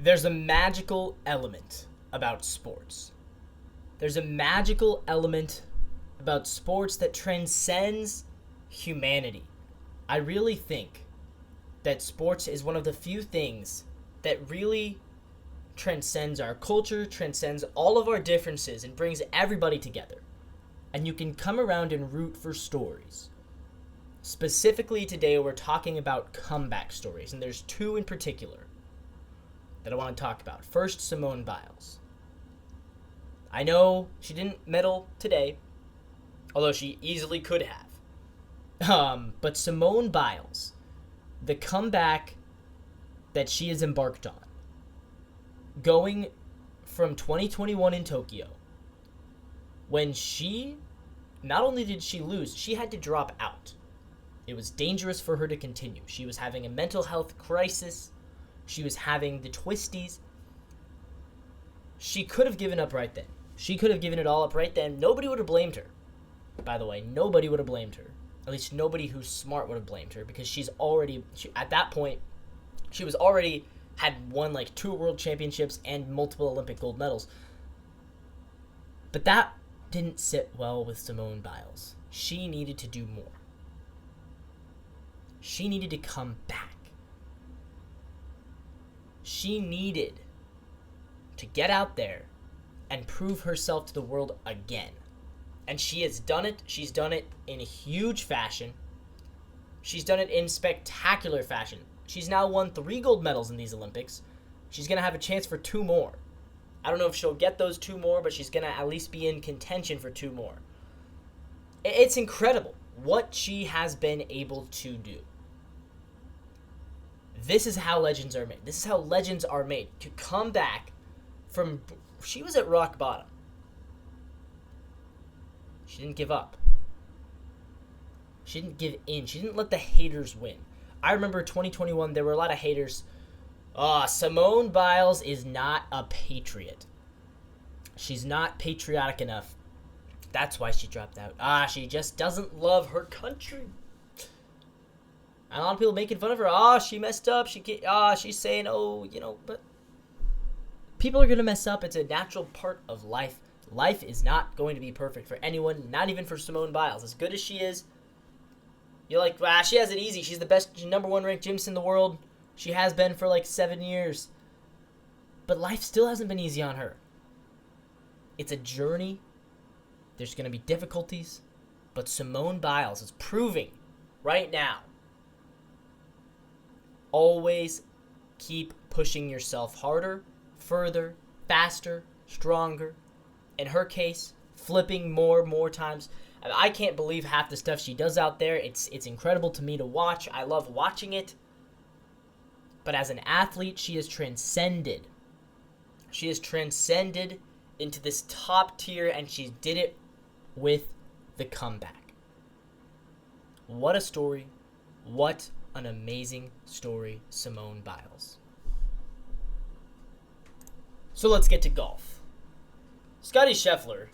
There's a magical element about sports. There's a magical element about sports that transcends humanity. I really think that sports is one of the few things that really transcends our culture, transcends all of our differences, and brings everybody together. And you can come around and root for stories. Specifically today, we're talking about comeback stories, and there's two in particular that I want to talk about. First, Simone Biles. I know she didn't medal today, although she easily could have. But Simone Biles, the comeback that she has embarked on, going from 2021 in Tokyo, when she, not only did she lose, she had to drop out. It was dangerous for her to continue. She was having a mental health crisis. She was having the twisties. She could have given up right then. She could have given it all up right then. Nobody would have blamed her. By the way, nobody would have blamed her. At least nobody who's smart would have blamed her, because at that point, she was already had won like 2 world championships and multiple Olympic gold medals. But that didn't sit well with Simone Biles. She needed to do more. She needed to come back. She needed to get out there and prove herself to the world again. And she has done it. She's done it in huge fashion. She's done it in spectacular fashion. She's now won 3 gold medals in these Olympics. She's going to have a chance for 2 more. I don't know if she'll get those 2 more, but she's going to at least be in contention for 2 more. It's incredible what she has been able to do. This is how legends are made. This is how legends are made. To come back from... She was at rock bottom. She didn't give up. She didn't give in. She didn't let the haters win. I remember 2021, there were a lot of haters. Simone Biles is not a patriot. She's not patriotic enough. That's why she dropped out. She just doesn't love her country. And a lot of people making fun of her. She messed up. She's saying, but people are going to mess up. It's a natural part of life. Life is not going to be perfect for anyone, not even for Simone Biles. As good as she is, you're like, she has it easy. She's the best number 1 ranked gymnast in the world. She has been for like 7 years. But life still hasn't been easy on her. It's a journey. There's going to be difficulties. But Simone Biles is proving right now, always keep pushing yourself harder, further, faster, stronger. In her case, flipping more times. I can't believe half the stuff she does out there. It's incredible to me to watch. I love watching it. But as an athlete, she has transcended. She has transcended into this top tier, and she did it with the comeback. What a story. What an amazing story, Simone Biles. So let's get to golf. Scottie Scheffler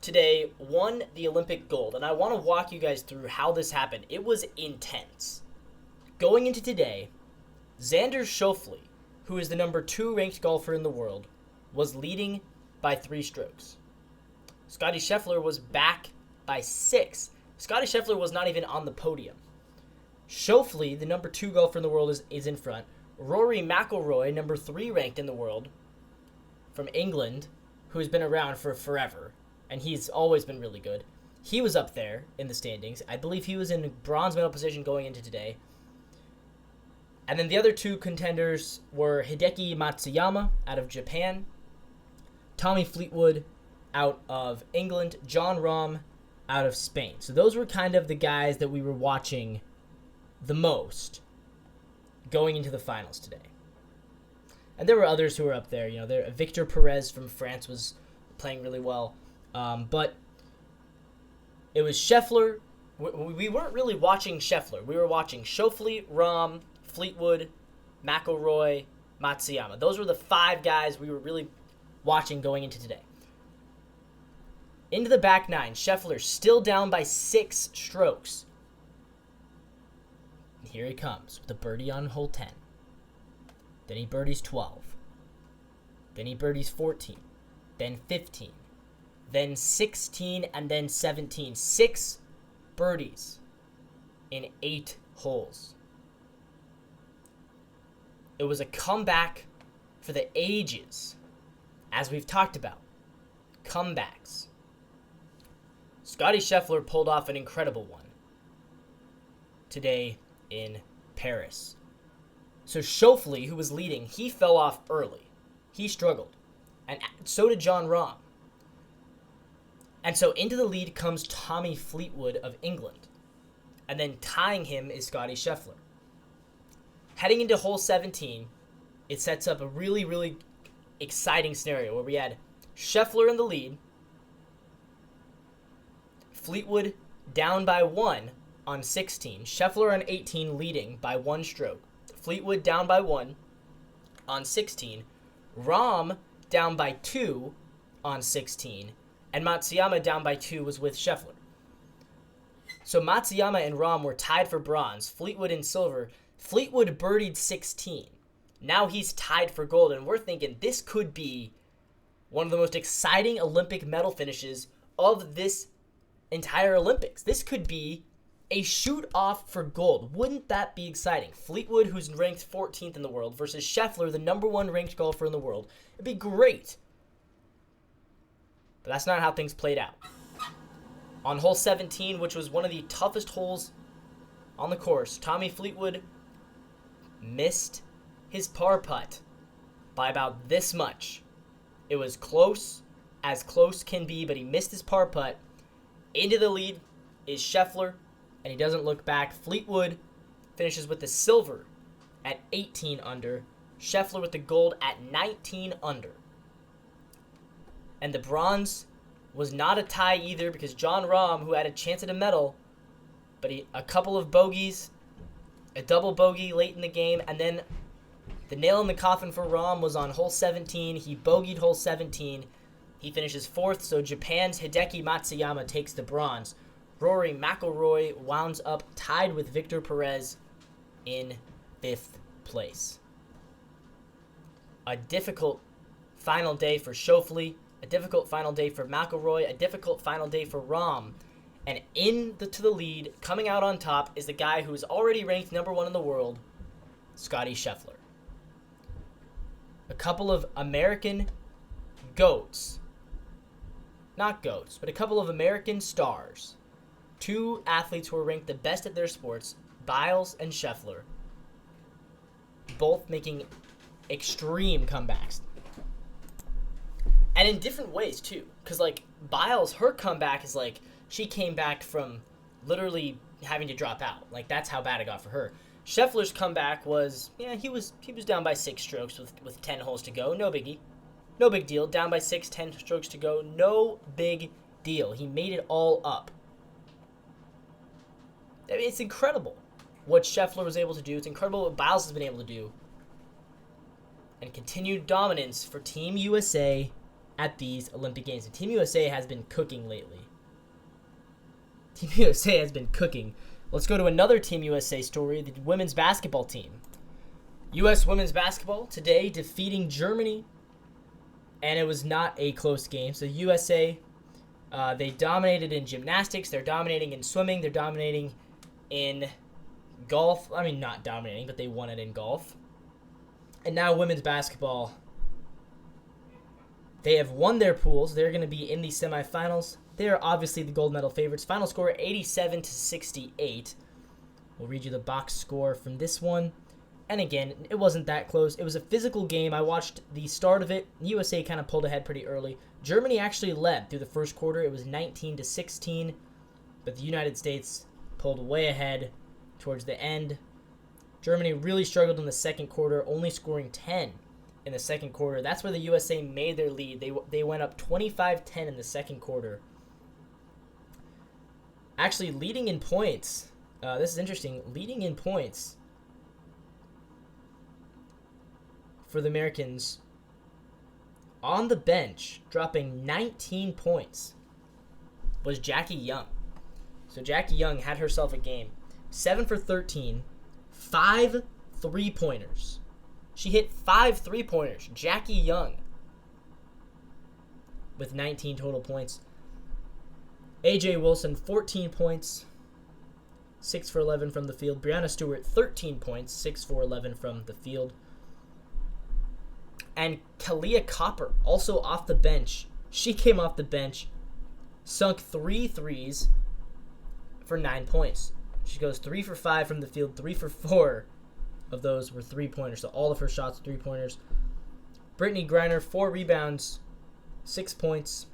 today won the Olympic gold, and I want to walk you guys through how this happened. It was intense. Going into today, Xander Schauffele, who is the number 2 ranked golfer in the world, was leading by 3 strokes. Scottie Scheffler was back by 6. Scottie Scheffler was not even on the podium. Schauffele, the number 2 golfer in the world, is in front. Rory McIlroy, number 3 ranked in the world, from England, who has been around for forever, and he's always been really good. He was up there in the standings. I believe he was in bronze medal position going into today. And then the other 2 contenders were Hideki Matsuyama out of Japan, Tommy Fleetwood out of England, John Rahm out of Spain. So those were kind of the guys that we were watching the most going into the finals today. And there were others who were up there. Victor Perez from France was playing really well. But it was Scheffler. We weren't really watching Scheffler. We were watching Schauffele, Rahm, Fleetwood, McIlroy, Matsuyama. Those were the 5 guys we were really watching going into today. Into the back 9, Scheffler still down by 6 strokes. And here he comes with a birdie on hole 10. Then he birdies 12. Then he birdies 14, then 15, then 16, and then 17. 6 birdies in 8 holes. It was a comeback for the ages, as we've talked about. Comebacks. Scottie Scheffler pulled off an incredible one today in Paris. So Scheffler, who was leading, he fell off early. He struggled. And so did Jon Rahm. And so into the lead comes Tommy Fleetwood of England. And then tying him is Scottie Scheffler. Heading into hole 17, it sets up a really, really exciting scenario where we had Scheffler in the lead, Fleetwood down by 1 on 16, Scheffler on 18 leading by 1 stroke, Fleetwood down by 1 on 16, Rahm down by 2 on 16, and Matsuyama down by 2 was with Scheffler. So Matsuyama and Rahm were tied for bronze, Fleetwood in silver. Fleetwood birdied 16. Now he's tied for gold, and we're thinking this could be one of the most exciting Olympic medal finishes of this entire Olympics. This could be a shoot-off for gold. Wouldn't that be exciting? Fleetwood, who's ranked 14th in the world, versus Scheffler, the number 1 ranked golfer in the world. It'd be great. But that's not how things played out. On hole 17, which was one of the toughest holes on the course, Tommy Fleetwood missed his par putt by about this much. It was close, as close can be, but he missed his par putt. Into the lead is Scheffler, and he doesn't look back. Fleetwood finishes with the silver at 18 under. Scheffler with the gold at 19 under. And the bronze was not a tie either because Jon Rahm, who had a chance at a medal, but a couple of bogeys, a double bogey late in the game, and then the nail in the coffin for Rahm was on hole 17. He bogeyed hole 17. He finishes 4th, so Japan's Hideki Matsuyama takes the bronze. Rory McIlroy wounds up tied with Victor Perez in 5th place. A difficult final day for Scheffler, a difficult final day for McIlroy, a difficult final day for Rahm. And to the lead, coming out on top, is the guy who's already ranked number 1 in the world, Scottie Scheffler. A couple of American goats. Not goats, but a couple of American stars. 2 athletes who were ranked the best at their sports, Biles and Scheffler. Both making extreme comebacks. And in different ways, too. Because, Biles, her comeback is she came back from literally having to drop out. That's how bad it got for her. Scheffler's comeback was, he was down by 6 strokes with 10 holes to go. No biggie. No big deal. Down by 6, 10 strokes to go. No big deal. He made it all up. I mean, it's incredible what Scheffler was able to do. It's incredible what Biles has been able to do. And continued dominance for Team USA at these Olympic Games. And Team USA has been cooking lately. Team USA has been cooking. Let's go to another Team USA story, the women's basketball team. U.S. women's basketball today defeating Germany, and it was not a close game. So USA, they dominated in gymnastics, they're dominating in swimming, they're dominating in golf. I mean, not dominating, but they won it in golf. And now women's basketball, they have won their pools. They're going to be in the semifinals. They are obviously the gold medal favorites. Final score 87-68. We'll read you the box score from this one. And again, it wasn't that close. It was a physical game. I watched the start of it. USA kind of pulled ahead pretty early. Germany actually led through the first quarter. It was 19-16. But the United States pulled way ahead towards the end. Germany really struggled in the second quarter, only scoring 10 in the second quarter. That's where the USA made their lead. They went up 25-10 in the second quarter. Actually, leading in points. This is interesting. Leading in points for the Americans on the bench, dropping 19 points, was Jackie Young. So Jackie Young had herself a game. 7 for 13, 5 3-pointers. She hit 5 3-pointers. Jackie Young with 19 total points. AJ Wilson, 14 points, 6 for 11 from the field. Brianna Stewart, 13 points, 6 for 11 from the field. And Kalia Copper, also off the bench. She came off the bench, sunk 3 threes for 9 points. She goes 3 for 5 from the field, 3 for 4 of those were 3-pointers. So all of her shots were 3-pointers. Brittany Griner, 4 rebounds, 6 points.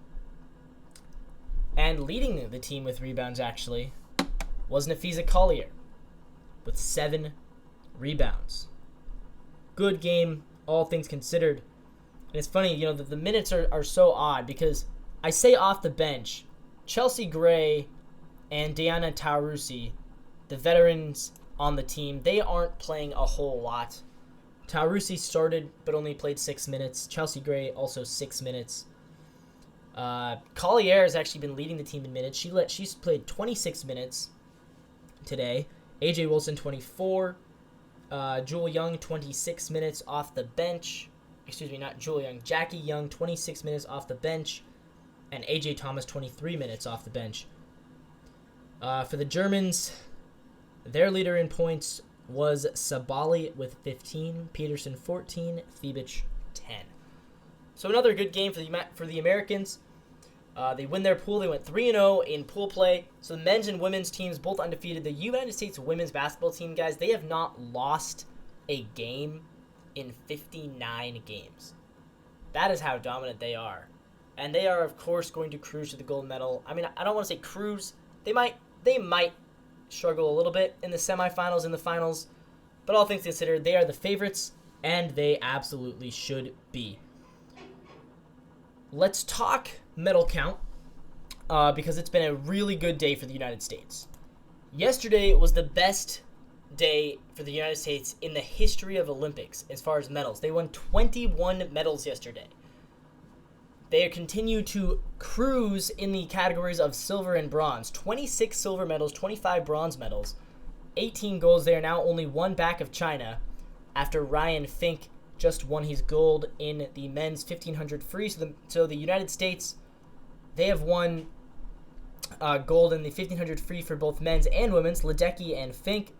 And leading the team with rebounds, actually, was Nafisa Collier with 7 rebounds. Good game, all things considered. And it's funny, the minutes are so odd because I say off the bench, Chelsea Gray and Diana Taurasi, the veterans on the team, they aren't playing a whole lot. Taurasi started but only played 6 minutes. Chelsea Gray also 6 minutes. Collier has actually been leading the team in minutes. She's played 26 minutes today. AJ Wilson 24. Jewel Young 26 minutes off the bench. Excuse me, not Jewel Young. Jackie Young 26 minutes off the bench. And AJ Thomas 23 minutes off the bench. For the Germans, their leader in points was Sabali with 15, Peterson 14, Thibich 10. So another good game for the Americans. They win their pool. They went 3-0 in pool play. So the men's and women's teams both undefeated. The United States women's basketball team, guys, they have not lost a game in 59 games. That is how dominant they are. And they are, of course, going to cruise to the gold medal. I mean, I don't want to say cruise. They might struggle a little bit in the semifinals and the finals. But all things considered, they are the favorites, and they absolutely should be. Let's talk medal count, because it's been a really good day for the United States. Yesterday was the best day for the United States in the history of Olympics as far as medals. They won 21 medals yesterday. They continue to cruise in the categories of silver and bronze. 26 silver medals, 25 bronze medals, 18 golds. They are now only one back of China after Ryan Fink just won his gold in the men's 1500 free. So the United States, they have won gold in the 1500 free for both men's and women's, Ledecky and Fink.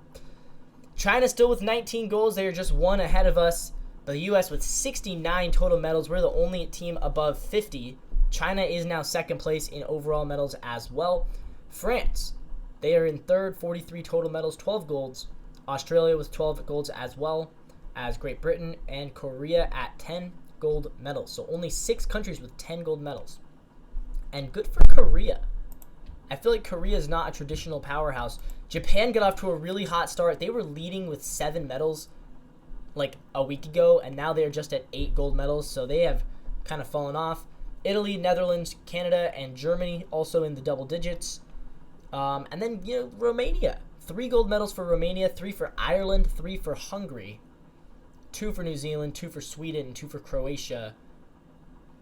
China still with 19 golds. They are just one ahead of us. The U.S. with 69 total medals. We're the only team above 50. China is now second place in overall medals as well. France, they are in third, 43 total medals, 12 golds. Australia with 12 golds as well as Great Britain, and Korea at 10 gold medals. So only 6 countries with 10 gold medals. And good for Korea. I feel like Korea is not a traditional powerhouse. Japan got off to a really hot start. They were leading with 7 medals like a week ago, and now they're just at 8 gold medals, so they have kind of fallen off. Italy, Netherlands, Canada, and Germany also in the double digits. And then, Romania. 3 gold medals for Romania, 3 for Ireland, 3 for Hungary, 2 for New Zealand, 2 for Sweden, 2 for Croatia.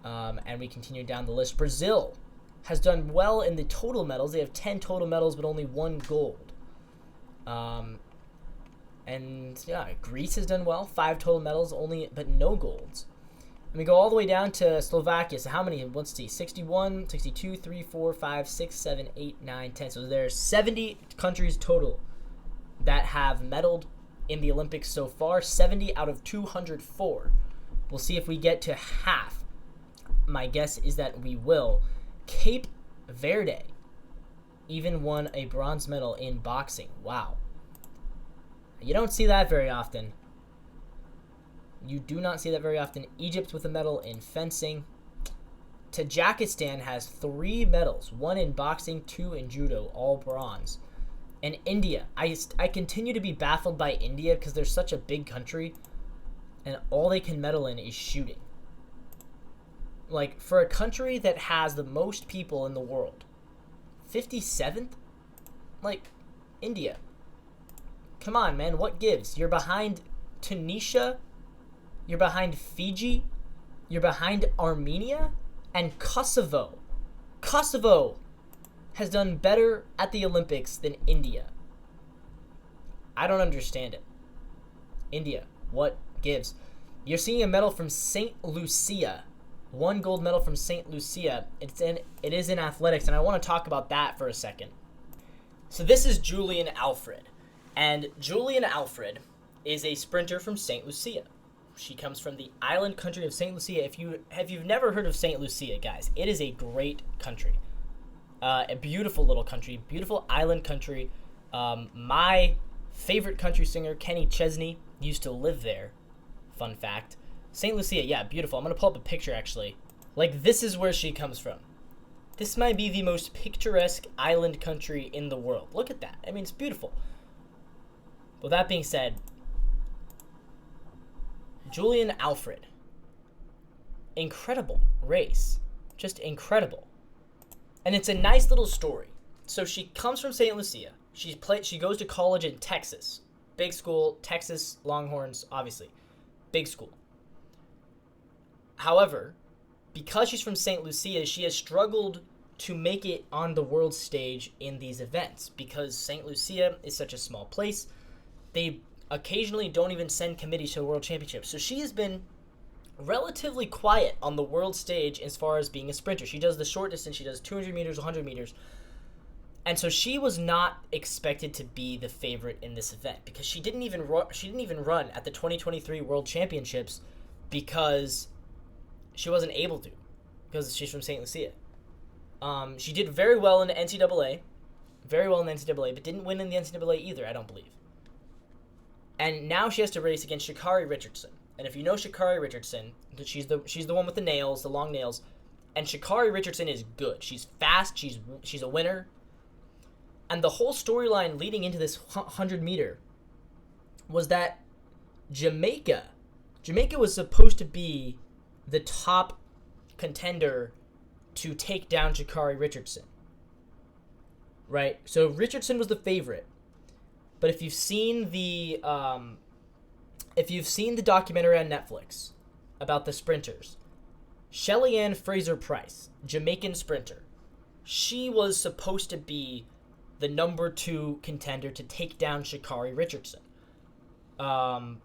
And we continue down the list. Brazil has done well in the total medals. They have 10 total medals, but only 1 gold. And Greece has done well, 5 total medals, but no golds. And we go all the way down to Slovakia. So how many? Let's see, 61, 62, 3, 4, 5, 6, 7, 8, 9, 10. So there's 70 countries total that have medaled in the Olympics so far, 70 out of 204. We'll see if we get to half. My guess is that we will. Cape Verde even won a bronze medal in boxing. Wow. You don't see that very often. You do not see that very often. Egypt with a medal in fencing. Tajikistan has 3 medals, 1 in boxing, 2 in judo, all bronze. And India, I continue to be baffled by India because they're such a big country, and all they can medal in is shooting. Like, for a country that has the most people in the world, 57th? Like, India. Come on, man, what gives? You're behind Tunisia, you're behind Fiji, you're behind Armenia, and Kosovo. Kosovo has done better at the Olympics than India. I don't understand it. India, what gives? You're seeing a medal from St. Lucia one gold medal from St. Lucia. It is in athletics, and I want to talk about that for a second. So this is Julian Alfred, and Julian Alfred is a sprinter from St. Lucia. She comes from the island country of St. Lucia. If you've never heard of St. Lucia, guys, it is a great country. A beautiful little country, beautiful island country. My favorite country singer, Kenny Chesney, used to live there. Fun fact. St. Lucia, yeah, beautiful. I'm going to pull up a picture, actually. Like, this is where she comes from. This might be the most picturesque island country in the world. Look at that. I mean, it's beautiful. With that being said, Julian Alfred. Incredible race. Just incredible. And it's a nice little story. So she comes from St. Lucia. She goes to college in Texas. Big school, Texas Longhorns, obviously. Big school. However, because she's from St. Lucia, she has struggled to make it on the world stage in these events because St. Lucia is such a small place. They occasionally don't even send committees to the World Championships. So she has been relatively quiet on the world stage as far as being a sprinter. She does the short distance. She does 200 meters, 100 meters. And so she was not expected to be the favorite in this event because she didn't even run at the 2023 World Championships because she wasn't able to because she's from St. Lucia. She did very well in the NCAA, but didn't win in the NCAA either, I don't believe. And now she has to race against Sha'Carri Richardson. And if you know Sha'Carri Richardson, she's the one with the nails, the long nails. And Sha'Carri Richardson is good. She's fast. She's a winner. And the whole storyline leading into this 100-meter was that Jamaica was supposed to be the top contender to take down Sha'Carri Richardson. Right? So Richardson was the favorite. But if you've seen the documentary on Netflix about the sprinters, Shelly-Ann Fraser-Price, Jamaican sprinter, she was supposed to be the number 2 contender to take down Sha'Carri Richardson. And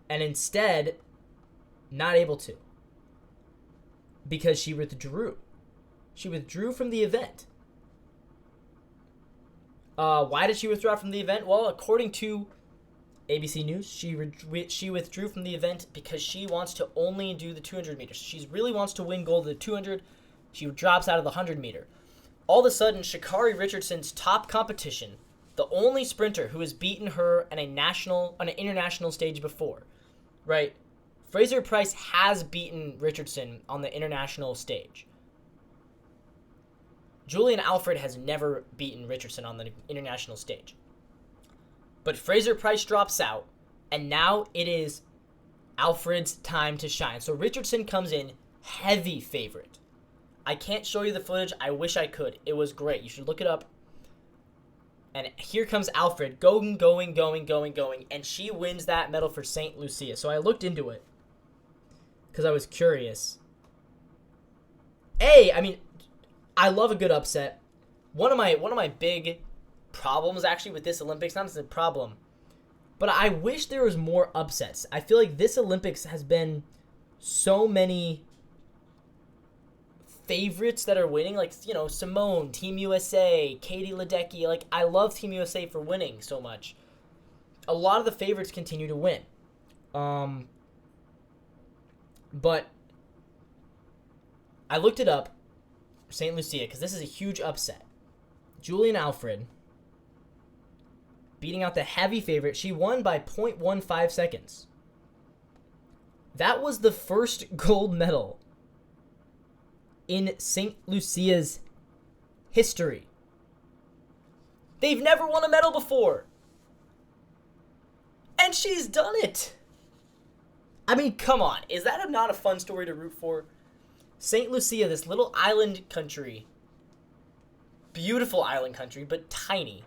instead, not able to. Because she withdrew. She withdrew from the event. Why did she withdraw from the event? Well, according to ABC News, she withdrew from the event because she wants to only do the 200 meters. She really wants to win gold at the 200. She drops out of the 100 meter. All of a sudden, Sha'Carri Richardson's top competition, the only sprinter who has beaten her on an international stage before, right? Fraser Price has beaten Richardson on the international stage. Julian Alfred has never beaten Richardson on the international stage. But Fraser Price drops out, and now it is Alfred's time to shine. So Richardson comes in heavy favorite. I can't show you the footage. I wish I could. It was great. You should look it up. And here comes Alfred going, and she wins that medal for St. Lucia. So I looked into it because I was curious. I love a good upset. One of my big problems actually with this Olympics, not as a problem, but I wish there was more upsets. I feel like this Olympics has been so many favorites that are winning, like, you know, Simone, Team USA, Katie Ledecky. Like, I love Team USA for winning so much. A lot of the favorites continue to win. But I looked it up, St. Lucia, because this is a huge upset. Julian Alfred beating out the heavy favorite. She won by 0.15 seconds. That was the first gold medal in St. Lucia's history. They've never won a medal before. And she's done it. I mean, come on. Is that not a fun story to root for? St. Lucia, this little island country. Beautiful island country, but tiny.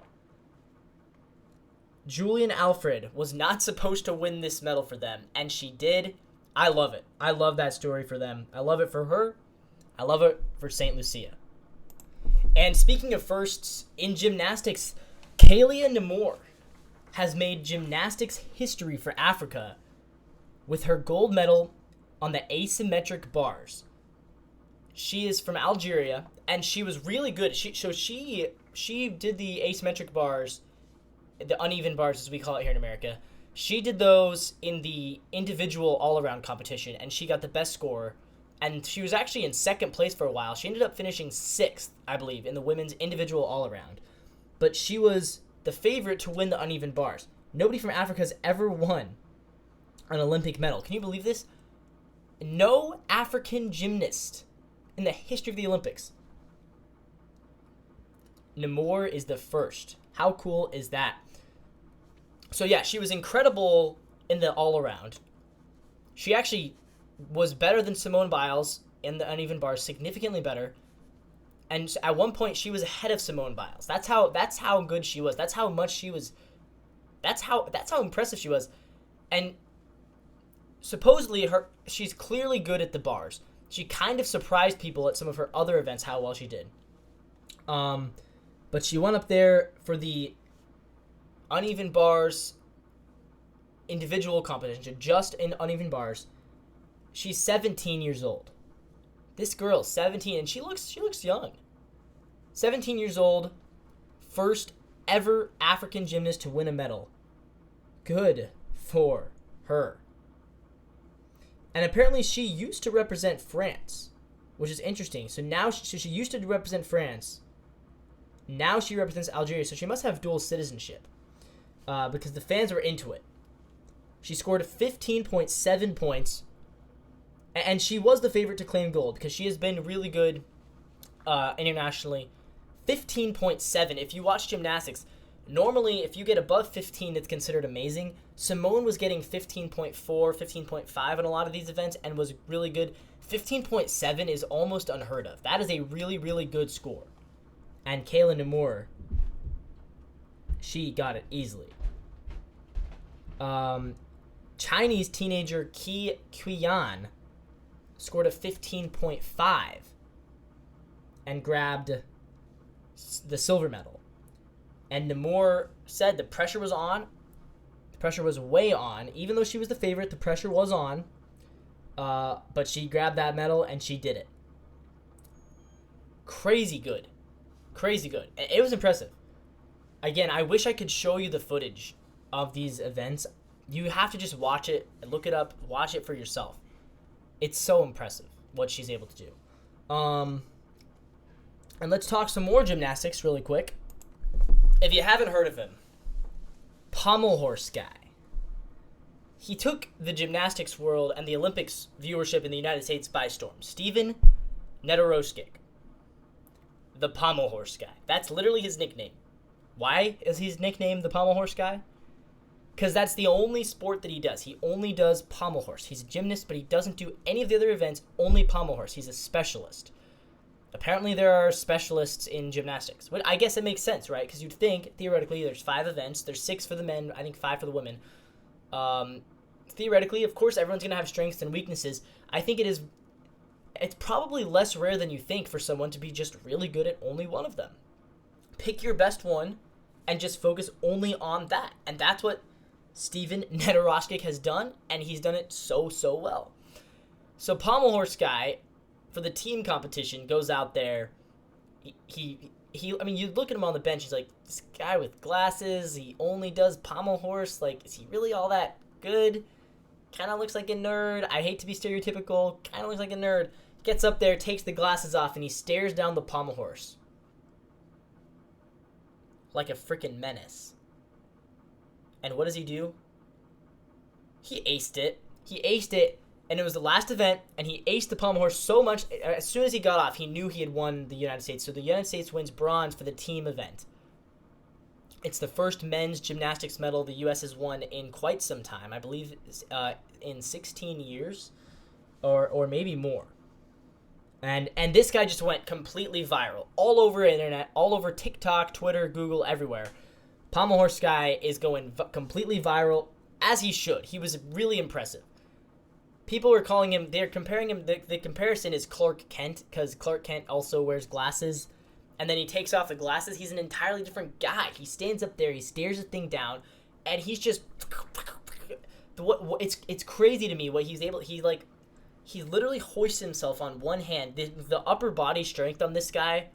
Julian Alfred was not supposed to win this medal for them, and she did. I love it. I love that story for them. I love it for her. I love it for St. Lucia. And speaking of firsts, in gymnastics, Kalia Namor has made gymnastics history for Africa with her gold medal on the asymmetric bars. She is from Algeria, and she was really good. She did the asymmetric bars, the uneven bars as we call it here in America. She did those in the individual all-around competition, and she got the best score. And she was actually in second place for a while. She ended up finishing 6th, I believe, in the women's individual all-around. But she was the favorite to win the uneven bars. Nobody from Africa has ever won an Olympic medal. Can you believe this? No African gymnast in the history of the Olympics. Namor is the first. How cool is that? So yeah, she was incredible in the all-around. She actually was better than Simone Biles in the uneven bars, significantly better. And at one point, she was ahead of Simone Biles. That's how good she was. That's how much she was. That's how impressive she was. And supposedly, she's clearly good at the bars. She kind of surprised people at some of her other events how well she did. But she went up there for the uneven bars individual competition, just in uneven bars. She's 17 years old. This girl, 17, and she looks young. 17 years old, first ever African gymnast to win a medal. Good for her. And apparently she used to represent France, which is interesting. So now she used to represent France. Now she represents Algeria, so she must have dual citizenship because the fans were into it. She scored 15.7 points. And she was the favorite to claim gold because she has been really good internationally. 15.7. If you watch gymnastics, normally if you get above 15, it's considered amazing. Simone was getting 15.4, 15.5 in a lot of these events and was really good. 15.7 is almost unheard of. That is a really, really good score. And Kayla Namor, she got it easily. Chinese teenager Qi Qian scored a 15.5 and grabbed the silver medal. And Namor said the pressure was on. The pressure was way on. Even though she was the favorite, the pressure was on. But she grabbed that medal and she did it. Crazy good. Crazy good. It was impressive. Again, I wish I could show you the footage of these events. You have to just watch it and look it up. Watch it for yourself. It's so impressive what she's able to do. And let's talk some more gymnastics really quick. If you haven't heard of him, Pommel Horse guy. He took the gymnastics world and the Olympics viewership in the United States by storm. Steven Nedoroscik. The Pommel Horse guy. That's literally his nickname. Why is his nickname the Pommel Horse guy? Because that's the only sport that he does. He only does pommel horse. He's a gymnast, but he doesn't do any of the other events, only pommel horse. He's a specialist. Apparently there are specialists in gymnastics. But I guess it makes sense, right? Because you'd think, theoretically, there's 5 events. There's 6 for the men, I think 5 for the women. Theoretically, of course, everyone's going to have strengths and weaknesses. I think it's probably less rare than you think for someone to be just really good at only one of them. Pick your best one and just focus only on that. And that's what Steven Nedoroscik has done, and he's done it so well. So Pommel Horse guy, for the team competition, goes out there. He I mean, you look at him on the bench, he's like, this guy with glasses, he only does pommel horse. Like, is he really all that good? Kind of looks like a nerd. I hate to be stereotypical. Kind of looks like a nerd. Gets up there, takes the glasses off, and he stares down the pommel horse like a freaking menace. And what does he do? He aced it, and it was the last event, and he aced the pommel horse so much. As soon as he got off, he knew he had won the United States. So the United States wins bronze for the team event. It's the first men's gymnastics medal the U.S. has won in quite some time. I believe in 16 years, or maybe more. And this guy just went completely viral. All over the internet, all over TikTok, Twitter, Google, everywhere. Pommel Horse guy is going completely viral, as he should. He was really impressive. People were calling him, they're comparing him, the comparison is Clark Kent, because Clark Kent also wears glasses, and then he takes off the glasses. He's an entirely different guy. He stands up there, he stares the thing down, and he's just, it's crazy to me what he's able, he literally hoists himself on one hand. The upper body strength on this guy,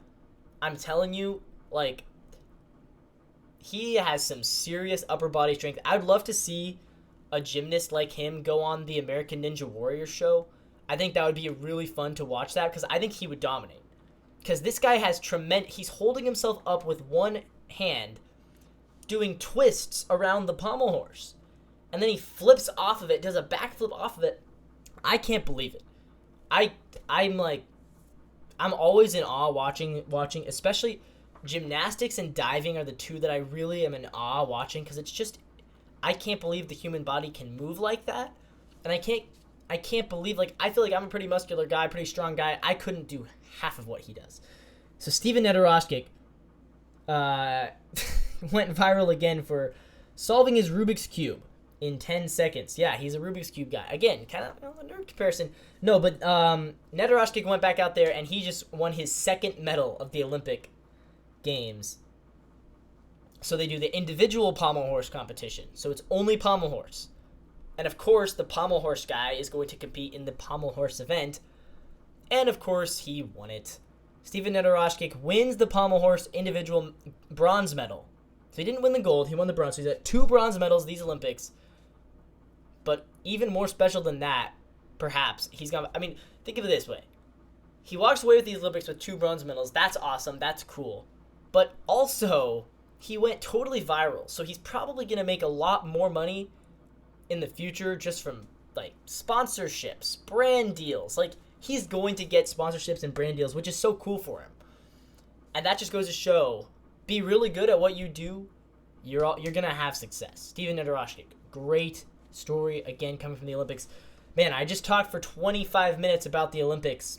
I'm telling you, like, he has some serious upper body strength. I'd love to see a gymnast like him go on the American Ninja Warrior show. I think that would be really fun to watch that because I think he would dominate. Because this guy has he's holding himself up with one hand, doing twists around the pommel horse. And then he flips off of it, does a backflip off of it. I can't believe it. I'm always in awe watching, especially gymnastics and diving are the two that I really am in awe watching because it's just, I can't believe the human body can move like that. And I can't believe, like, I feel like I'm a pretty muscular guy, pretty strong guy. I couldn't do half of what he does. So Steven Nedoroscik went viral again for solving his Rubik's Cube in 10 seconds. Yeah, he's a Rubik's Cube guy. Again, kind of a nerd comparison. No, but Nedoroscik went back out there, and he just won his second medal of the Olympic Games. So they do the individual pommel horse competition. So it's only pommel horse. And of course, the pommel horse guy is going to compete in the pommel horse event. And of course, he won it. Steven Nedoroscik wins the pommel horse individual bronze medal. So he didn't win the gold, he won the bronze. So he's at 2 bronze medals these Olympics. But even more special than that, perhaps, think of it this way. He walks away with these Olympics with 2 bronze medals. That's awesome. That's cool. But also, he went totally viral. So he's probably going to make a lot more money in the future just from, like, sponsorships, brand deals. Like, he's going to get sponsorships and brand deals, which is so cool for him. And that just goes to show, be really good at what you do, you're going to have success. Steven Nedoroscik, great story, again, coming from the Olympics. Man, I just talked for 25 minutes about the Olympics.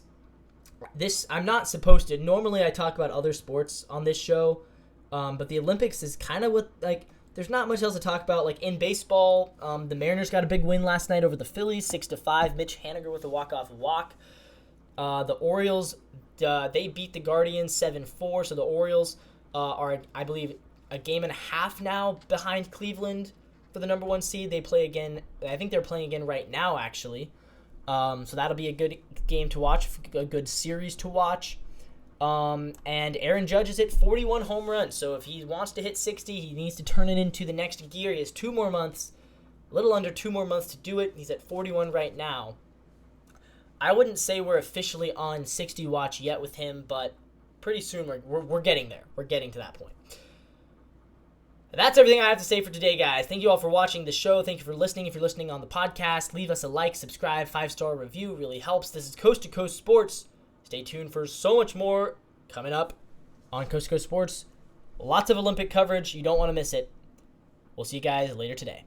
I'm not supposed to. Normally I talk about other sports on this show, but the Olympics is kind of what, like, there's not much else to talk about. Like, in baseball, the Mariners got a big win last night over the Phillies, 6-5. Mitch Haniger with a walk-off walk. The Orioles, they beat the Guardians 7-4, so the Orioles are, I believe, a game and a half now behind Cleveland for the number 1 seed. They play again. I think they're playing again right now, actually. So that'll be a good game to watch, a good series to watch. And Aaron Judge is at 41 home runs. So if he wants to hit 60, he needs to turn it into the next gear. He has 2 more months, a little under 2 more months to do it. He's at 41 right now. I wouldn't say we're officially on 60 watch yet with him, but pretty soon we're getting there. We're getting to that point. That's everything I have to say for today, guys. Thank you all for watching the show. Thank you for listening. If you're listening on the podcast, leave us a like, subscribe, 5-star review. It really helps. This is Coast to Coast Sports. Stay tuned for so much more coming up on Coast to Coast Sports. Lots of Olympic coverage. You don't want to miss it. We'll see you guys later today.